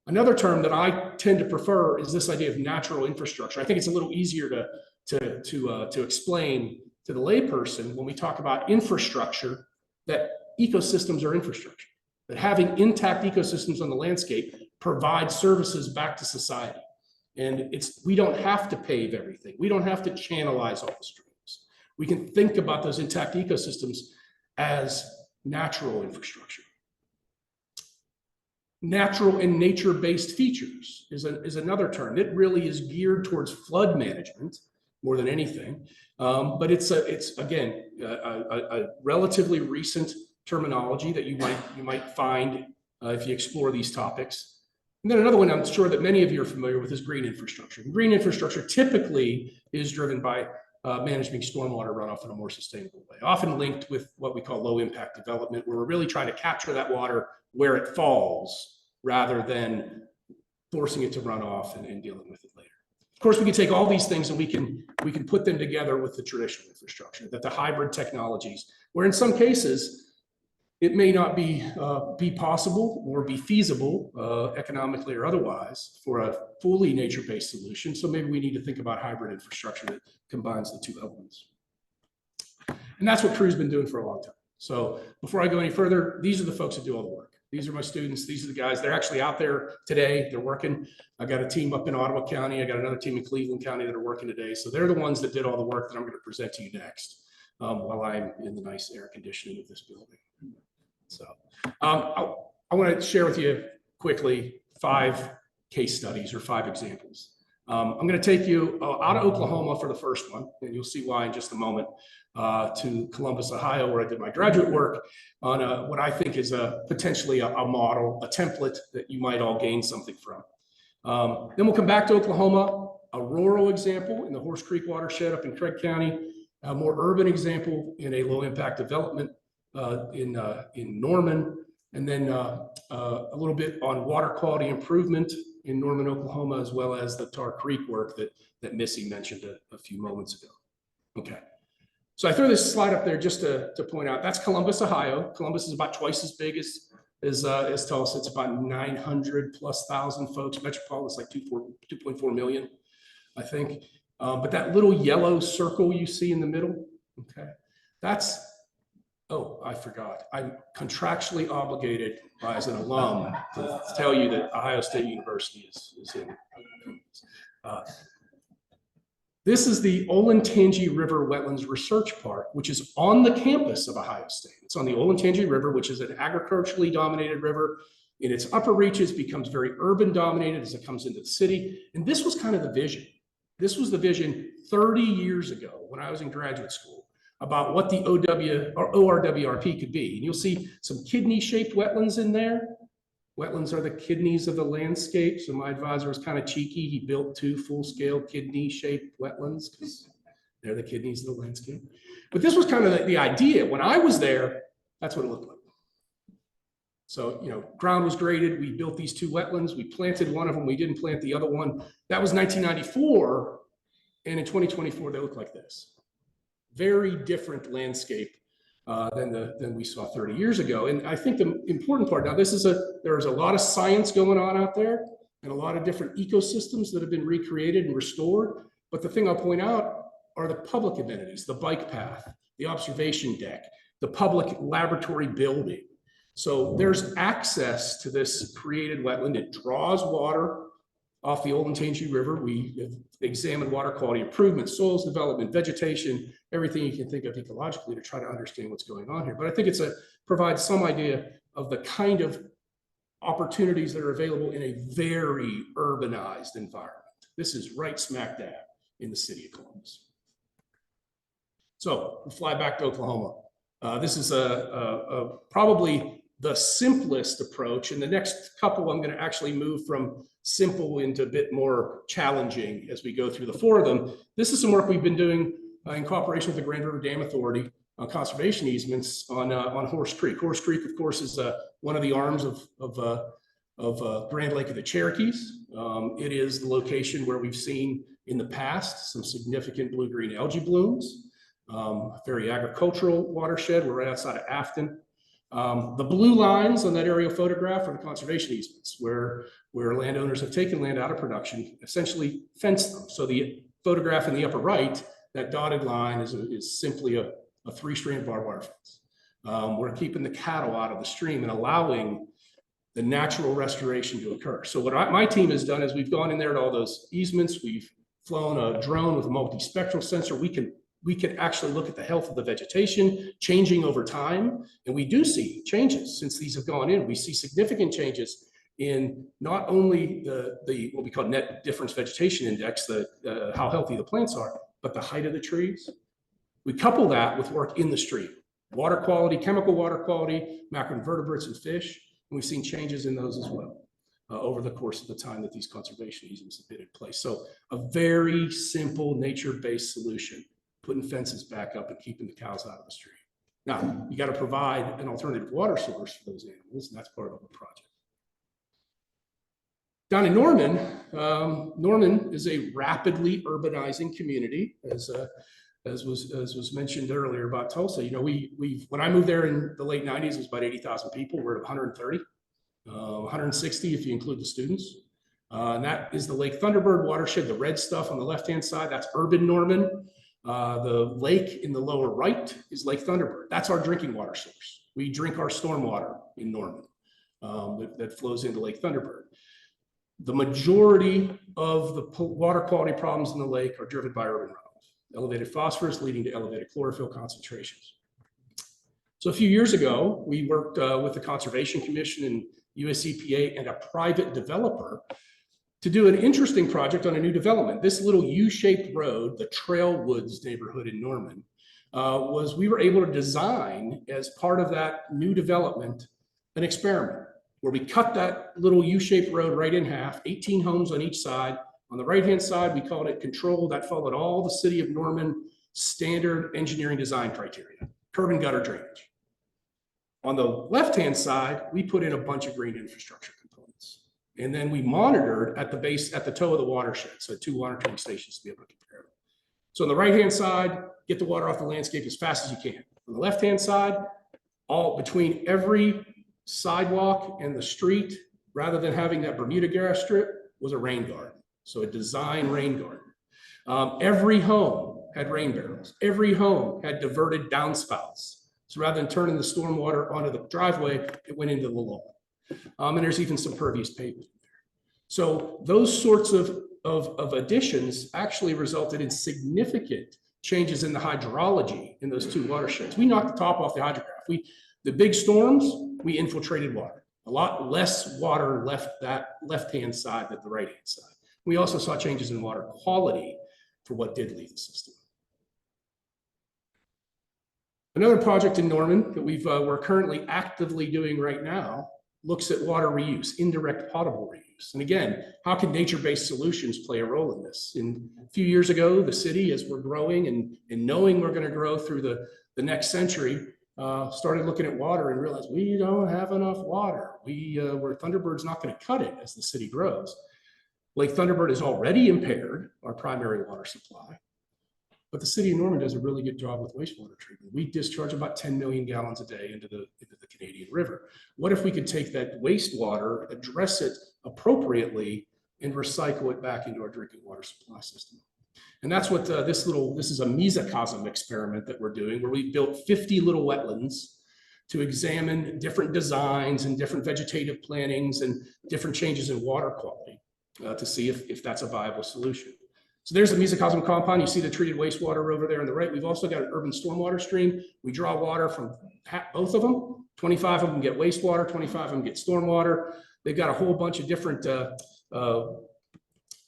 Another term that I tend to prefer is this idea of natural infrastructure. I think it's a little easier to explain to the layperson when we talk about infrastructure, that ecosystems are infrastructure, that having intact ecosystems on the landscape provide services back to society. And we don't have to pave everything. We don't have to channelize all the streams. We can think about those intact ecosystems as natural infrastructure. Natural and nature-based features is another term. It really is geared towards flood management more than anything. But it's again a relatively recent terminology that you might find if you explore these topics. And then another one I'm sure that many of you are familiar with is green infrastructure. And green infrastructure typically is driven by managing stormwater runoff in a more sustainable way, often linked with what we call low impact development, where we're really trying to capture that water where it falls rather than forcing it to run off and dealing with it later. Of course, we can take all these things and we can put them together with the traditional infrastructure, that the hybrid technologies, where in some cases it may not be possible or be feasible economically or otherwise for a fully nature-based solution. So maybe we need to think about hybrid infrastructure that combines the two elements. And that's what Crew's been doing for a long time. So before I go any further, these are the folks that do all the work. These are my students. These are the guys. They're actually out there today. They're working. I got a team up in Ottawa County. I got another team in Cleveland County that are working today. So they're the ones that did all the work that I'm going to present to you next while I'm in the nice air conditioning of this building. So I want to share with you quickly 5 case studies or 5 examples. I'm going to take you out of Oklahoma for the first one, and you'll see why in just a moment, to Columbus, Ohio, where I did my graduate work on what I think is potentially a model, a template that you might all gain something from. Then we'll come back to Oklahoma, a rural example in the Horse Creek watershed up in Craig County, a more urban example in a low impact development in Norman, and then a little bit on water quality improvement in Norman, Oklahoma, as well as the Tar Creek work that Missy mentioned a few moments ago. Okay, so I threw this slide up there just to point out that's Columbus, Ohio. Columbus is about twice as big as Tulsa. It's about 900,000+ folks. Metropolitan is like 2.4 million, I think. But that little yellow circle you see in the middle, okay, that's, oh, I forgot. I'm contractually obligated as an alum to tell you that Ohio State University is in. This is the Olentangy River Wetlands Research Park, which is on the campus of Ohio State. It's on the Olentangy River, which is an agriculturally dominated river. In its upper reaches, becomes very urban dominated as it comes into the city. And this was kind of the vision. This was the vision 30 years ago when I was in graduate school, about what the OW or ORWRP could be. And you'll see some kidney-shaped wetlands in there. Wetlands are the kidneys of the landscape. So my advisor was kind of cheeky. He built 2 full-scale kidney-shaped wetlands because they're the kidneys of the landscape. But this was kind of the idea. When I was there, that's what it looked like. So, you know, ground was graded. We built these 2 wetlands. We planted one of them. We didn't plant the other one. That was 1994. And in 2024, they look like this. Very different landscape than we saw 30 years ago. And I think the important part, now there's a lot of science going on out there and a lot of different ecosystems that have been recreated and restored. But the thing I'll point out are the public amenities, the bike path, the observation deck, the public laboratory building. So there's access to this created wetland. It draws water off the Olentangy River. We have examined water quality improvement, soils development, vegetation, everything you can think of ecologically to try to understand what's going on here. But I think it's provides some idea of the kind of opportunities that are available in a very urbanized environment. This is right smack dab in the city of Columbus. So we'll fly back to Oklahoma. This is probably the simplest approach. In the next couple, I'm going to actually move from simple into a bit more challenging as we go through the 4 of them. This is some work we've been doing in cooperation with the Grand River Dam Authority on conservation easements on Horse Creek. Horse Creek, of course, is one of the arms of Grand Lake of the Cherokees. It is the location where we've seen in the past some significant blue-green algae blooms. Very agricultural watershed. We're right outside of Afton. The blue lines on that aerial photograph are the conservation easements where landowners have taken land out of production, essentially fenced them. So the photograph in the upper right, that dotted line is simply a 3-strand barbed wire fence. We're keeping the cattle out of the stream and allowing the natural restoration to occur. So what my team has done is we've gone in there to all those easements. We've flown a drone with a multispectral sensor. We can actually look at the health of the vegetation changing over time. And we do see changes since these have gone in. We see significant changes in not only the what we call net difference vegetation index, how healthy the plants are, but the height of the trees. We couple that with work in the stream, water quality, chemical water quality, macroinvertebrates and fish. And we've seen changes in those as well over the course of the time that these conservation easements have been in place. So a very simple nature-based solution, putting fences back up and keeping the cows out of the stream. Now, you got to provide an alternative water source for those animals, and that's part of the project. Down in Norman, Norman is a rapidly urbanizing community, as was mentioned earlier about Tulsa. You know, when I moved there in the late 90s, it was about 80,000 people. We're at 130, 160 if you include the students. And that is the Lake Thunderbird watershed, the red stuff on the left-hand side, that's urban Norman. The lake in the lower right is Lake Thunderbird. That's our drinking water source. We drink our stormwater in Norman that flows into Lake Thunderbird. The majority of the water quality problems in the lake are driven by urban runoff, elevated phosphorus leading to elevated chlorophyll concentrations. So a few years ago, we worked with the Conservation Commission and US EPA and a private developer to do an interesting project on a new development. This little U-shaped road, the Trail Woods neighborhood in Norman, we were able to design as part of that new development an experiment where we cut that little U-shaped road right in half, 18 homes on each side. On the right-hand side, we called it control. That followed all the City of Norman standard engineering design criteria, curb and gutter drainage. On the left-hand side, we put in a bunch of green infrastructure components. And then we monitored at the base, at the toe of the watershed. So 2 monitoring stations to be able to compare them. So on the right-hand side, get the water off the landscape as fast as you can. On the left-hand side, all between every sidewalk and the street, rather than having that Bermuda grass strip, was a rain garden. So a design rain garden. Every home had rain barrels. Every home had diverted downspouts. So rather than turning the stormwater onto the driveway, it went into the lawn. And there's even some pervious pavement in there. So those sorts of additions actually resulted in significant changes in the hydrology in those 2 watersheds. We knocked the top off the hydrograph. The big storms, we infiltrated water. A lot less water left that left-hand side than the right-hand side. We also saw changes in water quality for what did leave the system. Another project in Norman that we're currently actively doing right now looks at water reuse, indirect potable reuse. And again, how can nature-based solutions play a role in this? And a few years ago, the city, as we're growing and knowing we're going to grow through the next century, started looking at water and realized we don't have enough water. Where Thunderbird's not going to cut it as the city grows. Lake Thunderbird is already impaired, our primary water supply. But the city of Norman does a really good job with wastewater treatment. We discharge about 10 million gallons a day into the Canadian River. What if we could take that wastewater, address it appropriately, and recycle it back into our drinking water supply system? And that's what this is a mesocosm experiment that we're doing, where we built 50 little wetlands to examine different designs and different vegetative plantings and different changes in water quality to see if that's a viable solution. So there's the mesocosm compound. You see the treated wastewater over there on the right. We've also got an urban stormwater stream. We draw water from both of them. 25 of them get wastewater, 25 of them get stormwater. They've got a whole bunch of different,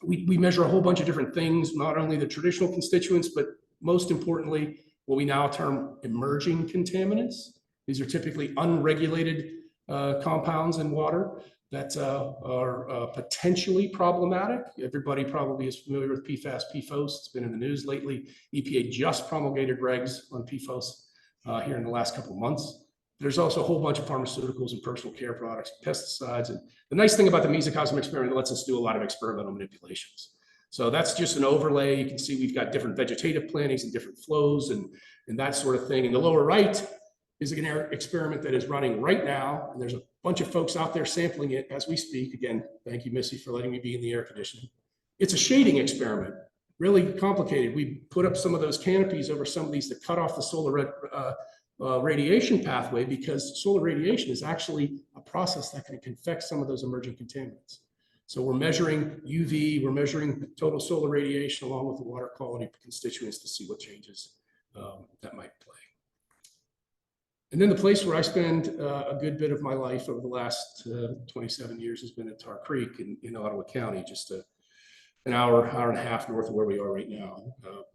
we measure a whole bunch of different things, not only the traditional constituents, but most importantly, what we now term emerging contaminants. These are typically unregulated compounds in water that are potentially problematic. Everybody probably is familiar with PFAS, PFOS. It's been in the news lately. EPA just promulgated regs on PFOS here in the last couple of months. There's also a whole bunch of pharmaceuticals and personal care products, pesticides. And the nice thing about the mesocosm experiment, it lets us do a lot of experimental manipulations. So that's just an overlay. You can see we've got different vegetative plantings and different flows and that sort of thing. In the lower right is an experiment that is running right now. And there's a bunch of folks out there sampling it as we speak. Again, thank you, Missy, for letting me be in the air conditioning. It's a shading experiment, really complicated. We put up some of those canopies over some of these that cut off the solar radiation pathway, because solar radiation is actually a process that can affect some of those emerging contaminants. So we're measuring UV, we're measuring total solar radiation along with the water quality constituents to see what changes that might play. And then the place where I spend a good bit of my life over the last 27 years has been at Tar Creek in Ottawa County, just an hour and a half north of where we are right now.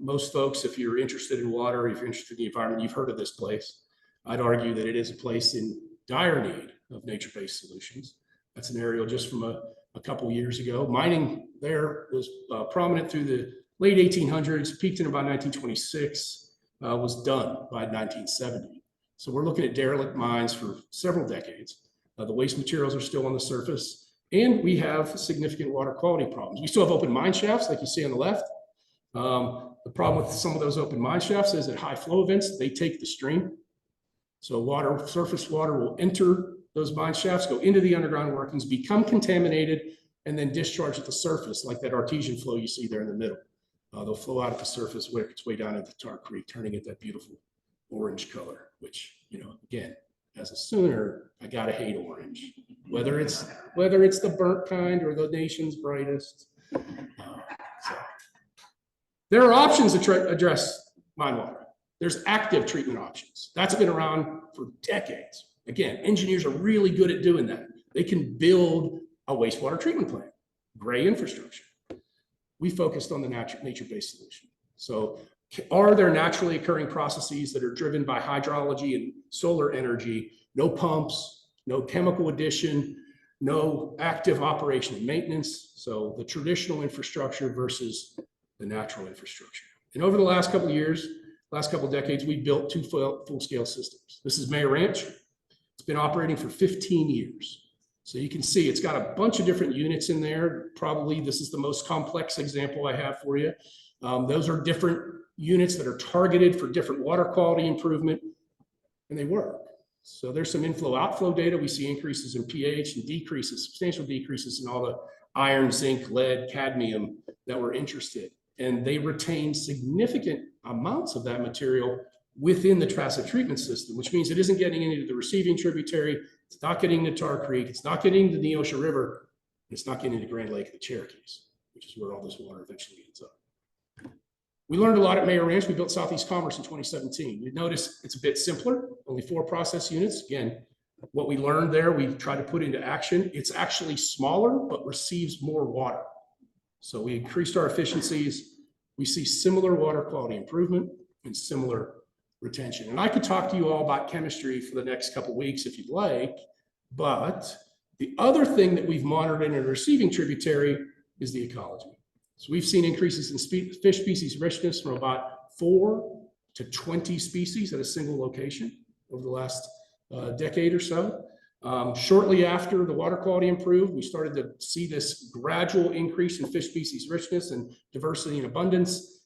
Most folks, if you're interested in water, if you're interested in the environment, you've heard of this place. I'd argue that it is a place in dire need of nature-based solutions. That's an area just from a couple of years ago. Mining there was prominent through the late 1800s, peaked in about 1926, was done by 1970. So we're looking at derelict mines for several decades. The waste materials are still on the surface, and we have significant water quality problems. We still have open mine shafts, like you see on the left. The problem with some of those open mine shafts is at high flow events, they take the stream. So surface water will enter those mine shafts, go into the underground workings, become contaminated, and then discharge at the surface, like that artesian flow you see there in the middle. They'll flow out at the surface, work its way down into Tar Creek, turning it that beautiful orange color, which, again, as a Sooner, I gotta hate orange, whether it's the burnt kind or the nation's brightest. So there are options to address mine water. There's active treatment options. That's been around for decades. Again, engineers are really good at doing that. They can build a wastewater treatment plant, gray infrastructure. We focused on the nature-based solution. So are there naturally occurring processes that are driven by hydrology and solar energy? No pumps, no chemical addition, no active operation and maintenance. So the traditional infrastructure versus the natural infrastructure. And over the last couple of years, last couple of decades, we built two full-scale systems. This is Mayor Ranch. It's been operating for 15 years. So you can see it's got a bunch of different units in there. Probably this is the most complex example I have for you. Those are different units that are targeted for different water quality improvement, and they work. So there's some inflow outflow data. We see increases in pH and decreases, substantial decreases in all the iron, zinc, lead, cadmium that we're interested. And they retain significant amounts of that material within the Triassic treatment system, which means it isn't getting into the receiving tributary. It's not getting into Tar Creek. It's not getting to the Neosha River. It's not getting into Grand Lake of the Cherokees, which is where all this water eventually ends up. We learned a lot at Mayor Ranch. We built Southeast Commerce in 2017. You notice it's a bit simpler, only 4 process units. Again, what we learned there, we try to put into action. It's actually smaller, but receives more water. So we increased our efficiencies. We see similar water quality improvement and similar retention. And I could talk to you all about chemistry for the next couple of weeks if you'd like, but the other thing that we've monitored in a receiving tributary is the ecology. So we've seen increases in fish species richness from about 4 to 20 species at a single location over the last decade or so. Shortly after the water quality improved, we started to see this gradual increase in fish species richness and diversity and abundance.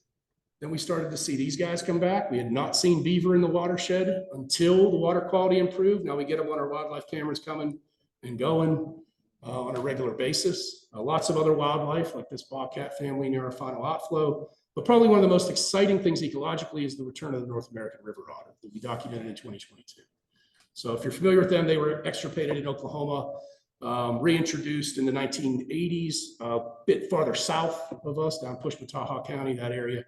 Then we started to see these guys come back. We had not seen beaver in the watershed until the water quality improved. Now we get them on our wildlife cameras coming and going on a regular basis. Lots of other wildlife like this bobcat family near our final outflow. But probably one of the most exciting things ecologically is the return of the North American river otter that we documented in 2022. So if you're familiar with them, they were extirpated in Oklahoma, reintroduced in the 1980s, a bit farther south of us, down Pushmataha County, that area.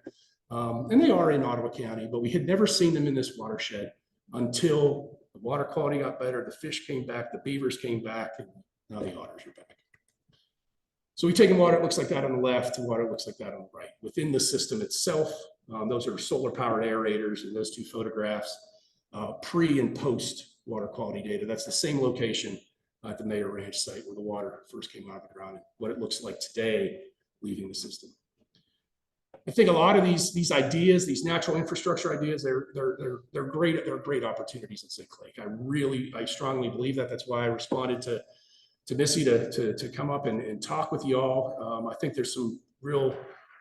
And they are in Ottawa County, but we had never seen them in this watershed until the water quality got better, the fish came back, the beavers came back, and now the otters are back. So we take water, it looks like that on the left, and water looks like that on the right. Within the system itself, those are solar powered aerators, and those two photographs, pre and post water quality data. That's the same location at the Mayor Ranch site where the water first came out of the ground and what it looks like today leaving the system. I think a lot of these ideas, these natural infrastructure ideas, they're great. They're great opportunities at Zink Lake. I strongly believe that. That's why I responded to Missy to come up and talk with you all. I think there's some real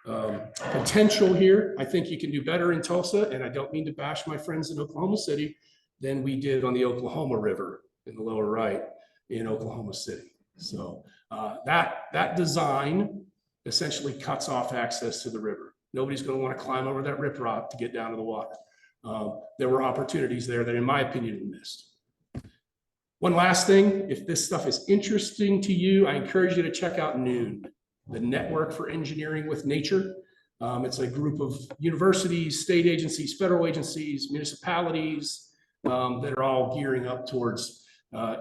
potential here. I think you can do better in Tulsa, and I don't mean to bash my friends in Oklahoma City than we did on the Oklahoma River in the lower right in Oklahoma City. So that design essentially cuts off access to the river. Nobody's going to want to climb over that riprap to get down to the water. There were opportunities there that, in my opinion, were missed. One last thing, if this stuff is interesting to you, I encourage you to check out Nairn, the Network for Engineering with Nature. It's a group of universities, state agencies, federal agencies, municipalities that are all gearing up towards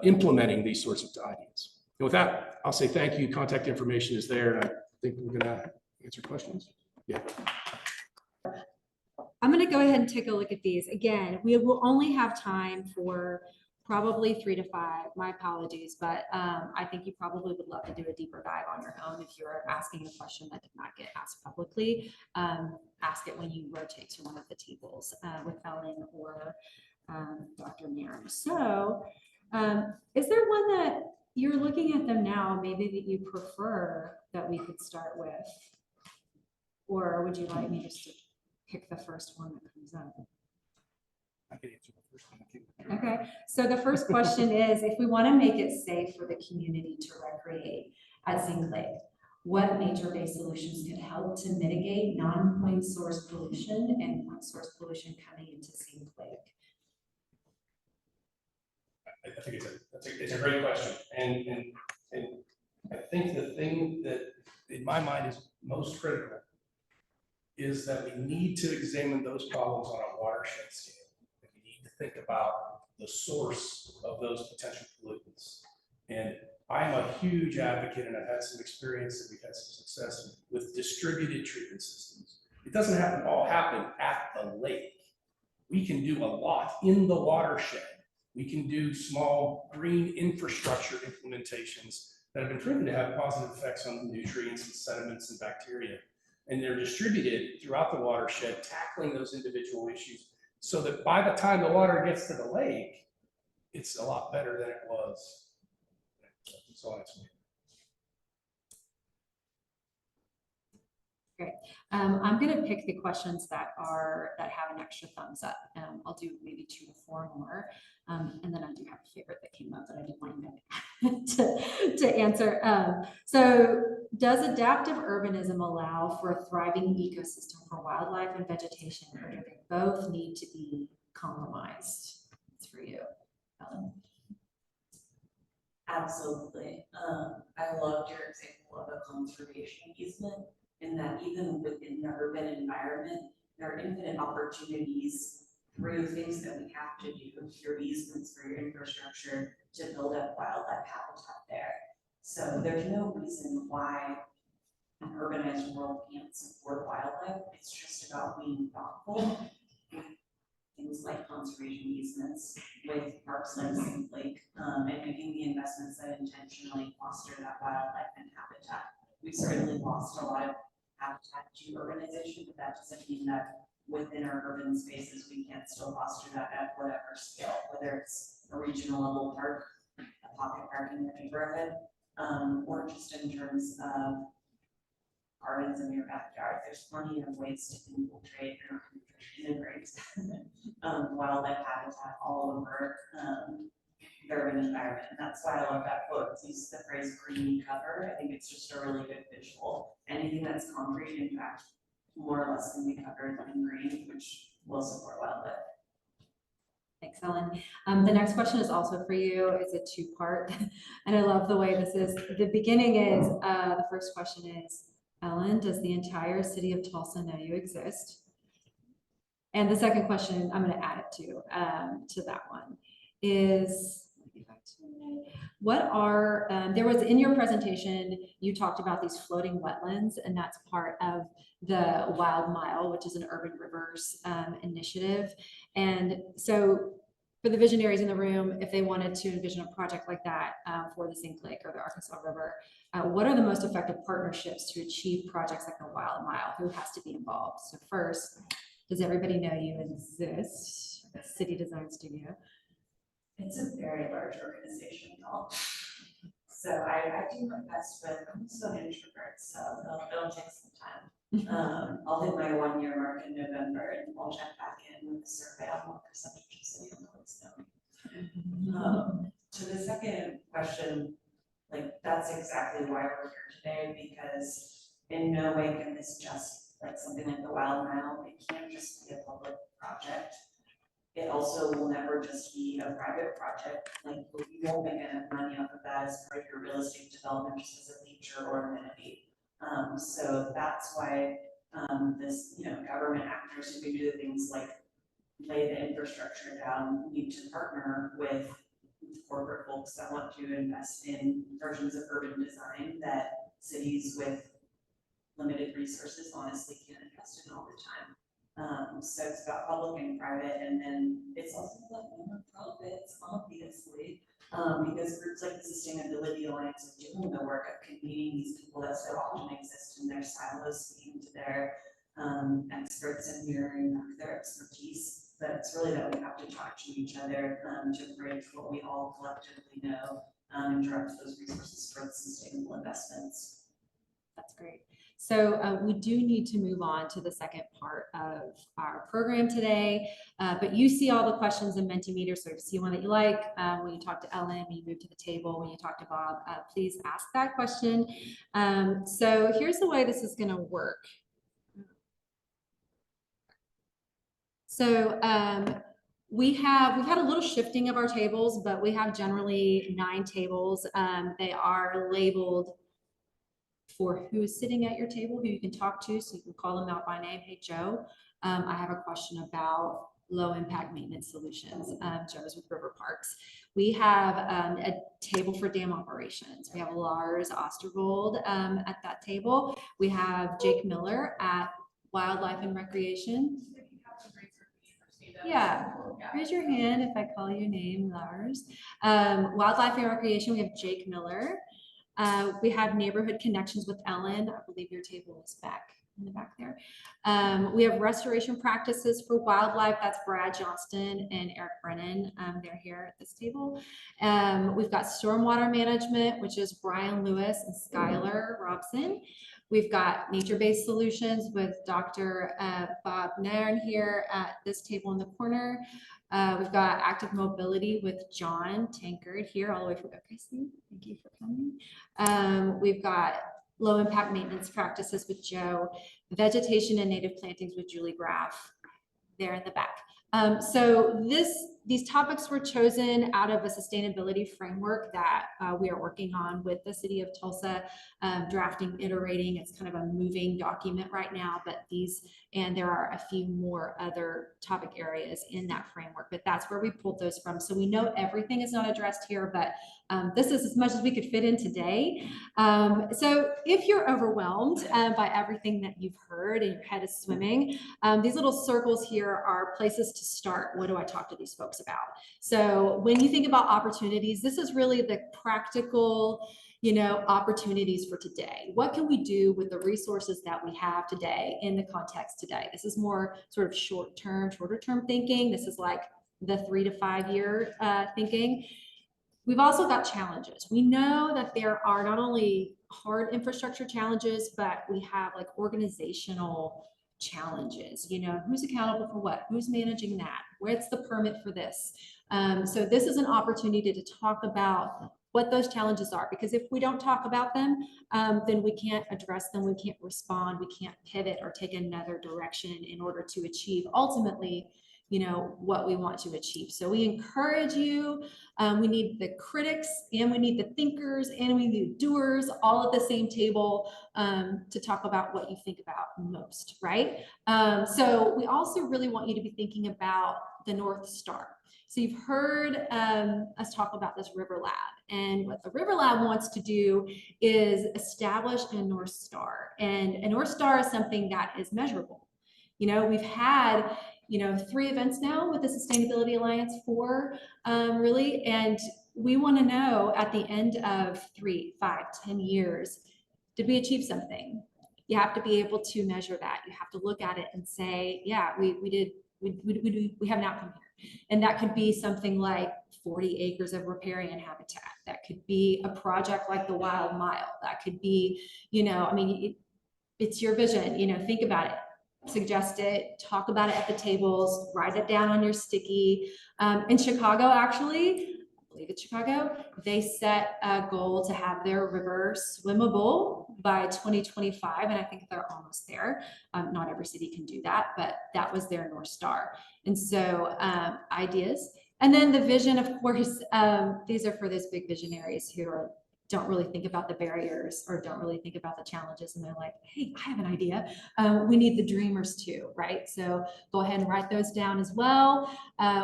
implementing these sorts of ideas. And with that, I'll say thank you. Contact information is there. And I think we're going to answer questions. Yeah. I'm going to go ahead and take a look at these. Again, we will only have time for probably 3 to 5. My apologies, but I think you probably would love to do a deeper dive on your own if you're asking a question that did not get asked publicly. Ask it when you rotate to one of the tables with Ellen or Dr. Nairn. So is there one that you're looking at them now, maybe that you prefer that we could start with? Or would you like me just to pick the first one that comes up? I can answer the first one. Okay, so the first question is, if we want to make it safe for the community to recreate at Zink Lake, what nature-based solutions could help to mitigate non-point source pollution and point source pollution coming into Zink Lake? I think it's a great question. And I think the thing that in my mind is most critical is that we need to examine those problems on a watershed scale. We need to think about the source of those potential pollutants. And I'm a huge advocate, and I've had some experience and we've had some success with distributed treatment systems. It doesn't have to all happen at the lake. We can do a lot in the watershed. We can do small green infrastructure implementations that have been proven to have positive effects on the nutrients and sediments and bacteria. And they're distributed throughout the watershed, tackling those individual issues so that by the time the water gets to the lake, it's a lot better than it was. It's on its way. Great. I'm going to pick the questions that have an extra thumbs up. I'll do maybe 2 to 4 more. And then I do have a favorite that came up that I didn't want to answer. So does adaptive urbanism allow for a thriving ecosystem for wildlife and vegetation, or do they both need to be compromised? It's for you, Ellen. Absolutely. I loved your example of a conservation easement, in that even within the urban environment, there are infinite opportunities through things that we have to do, through easements for your infrastructure, to build up wildlife habitat there. So there's no reason why an urbanized world can't support wildlife. It's just about being thoughtful with things conservation easements with parks like Zink Lake, and making the investments that intentionally foster that wildlife and habitat. We've certainly lost a lot of habitat to urbanization, but that doesn't mean that within our urban spaces, we can't still foster that at whatever scale, whether it's a regional level park, a pocket park in your neighborhood, or just in terms of gardens in your backyard. There's plenty of ways to infiltrate or integrate wildlife habitat all over the urban environment. And that's why I love that quote. It uses the phrase green cover. I think it's just a really good visual. Anything that's concrete, in fact, more or less can be covered in green, which will support wildlife. Thanks, Ellen. The next question is also for you. It's a two-part, and I love the way this is. The beginning is, the first question is, Ellen, does the entire city of Tulsa know you exist? And the second question, I'm going to add it to that one, is, what are, there was in your presentation, you talked about these floating wetlands, and that's part of the Wild Mile, which is an urban rivers initiative. And so for the visionaries in the room, if they wanted to envision a project like that for the Zink Lake or the Arkansas River, what are the most effective partnerships to achieve projects like the Wild Mile? Who has to be involved? So first, does everybody know you exist? City Design Studio. It's a very large organization, y'all. So I do my best, but I'm also an introvert, so it'll take some time. I'll hit my 1 year mark in November, and I'll check back in with a survey on what percentage of city employees know. To the second question, like that's exactly why we're here today, because in no way can this just like something like the Wild Mile. It can't just be a public project. It also will never just be a private project. Like you won't make enough money off of that as part of your real estate development just as a feature or amenity. So that's why this, government actors who can do the things like lay the infrastructure down need to partner with corporate folks that want to invest in versions of urban design that cities with limited resources honestly can't invest in all the time. So it's about public and private, and then it's also about nonprofits, obviously, because groups like the Sustainability Alliance are doing the work of convening these people that so often exist in their silos, speaking to their experts and mirroring back their expertise. But it's really that we have to talk to each other to bridge what we all collectively know and direct those resources for sustainable investments. That's great. So we do need to move on to the second part of our program today, but you see all the questions in Mentimeter, so if you see one that you like, when you talk to Ellen, when you move to the table, when you talk to Bob, please ask that question. So here's the way this is going to work. So we've had a little shifting of our tables, but we have generally 9 tables. They are labeled for who's sitting at your table, who you can talk to, so you can call them out by name. Hey, Joe, I have a question about low impact maintenance solutions. Joe's with River Parks. We have a table for dam operations. We have Lars Ostergold at that table. We have Jake Miller at Wildlife and Recreation. Yeah, raise your hand if I call your name, Lars. Wildlife and Recreation, we have Jake Miller. We have Neighborhood Connections with Ellen. I believe your table is back in the back there. We have Restoration Practices for Wildlife. That's Brad Johnston and Eric Brennan. They're here at this table. We've got Stormwater Management, which is Brian Lewis and Skylar Robson. We've got Nature-Based Solutions with Dr. Bob Nairn here at this table in the corner. We've got Active Mobility with John Tankard here all the way from OKC. Thank you for coming. We've got Low Impact Maintenance Practices with Joe. Vegetation and Native Plantings with Julie Graff there in the back. So these topics were chosen out of a sustainability framework that we are working on with the City of Tulsa, drafting, iterating. It's kind of a moving document right now, but and there are a few more other topic areas in that framework, but that's where we pulled those from. So we know everything is not addressed here, but this is as much as we could fit in today. So if you're overwhelmed by everything that you've heard and your head is swimming, these little circles here are places to start. What do I talk to these folks about? So when you think about opportunities, this is really the practical, opportunities for today. What can we do with the resources that we have today in the context today? This is more sort of shorter term thinking. This is like the 3 to 5 year thinking. We've also got challenges. We know that there are not only hard infrastructure challenges, but we have like organizational challenges. Who's accountable for what? Who's managing that? Where's the permit for this? So this is an opportunity to talk about what those challenges are, because if we don't talk about them, then we can't address them, we can't respond, we can't pivot or take another direction in order to achieve ultimately what we want to achieve. So we encourage you. We need the critics and we need the thinkers and we need the doers all at the same table to talk about what you think about most, right? So we also really want you to be thinking about the North Star. So you've heard us talk about this River Lab, and what the River Lab wants to do is establish a North Star, and a North Star is something that is measurable. We've had 3 events now with the Sustainability Alliance, 4 really, and we want to know at the end of 3, 5, 10 years, did we achieve something? You have to be able to measure that. You have to look at it and say, yeah, we have an outcome here. And that could be something like 40 acres of riparian habitat. That could be a project like the Wild Mile. That could be, it's your vision, think about it. Suggest it, talk about it at the tables, write it down on your sticky. In Chicago, actually, I believe it's Chicago, they set a goal to have their river swimmable by 2025, and I think they're almost there. Not every city can do that, but that was their North Star. And so ideas. And then the vision, of course, these are for those big visionaries who don't really think about the barriers or don't really think about the challenges, and they're like, hey, I have an idea. We need the dreamers too, right? So go ahead and write those down as well.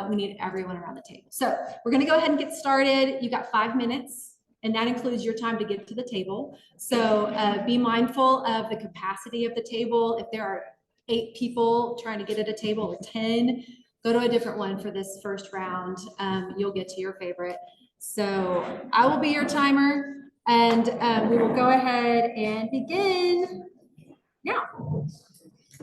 We need everyone around the table. So we're gonna go ahead and get started. You got 5 minutes, and that includes your time to get to the table. So be mindful of the capacity of the table. If there are 8 people trying to get at a table or 10, go to a different one for this first round. You'll get to your favorite. So I will be your timer, and we will go ahead and begin now.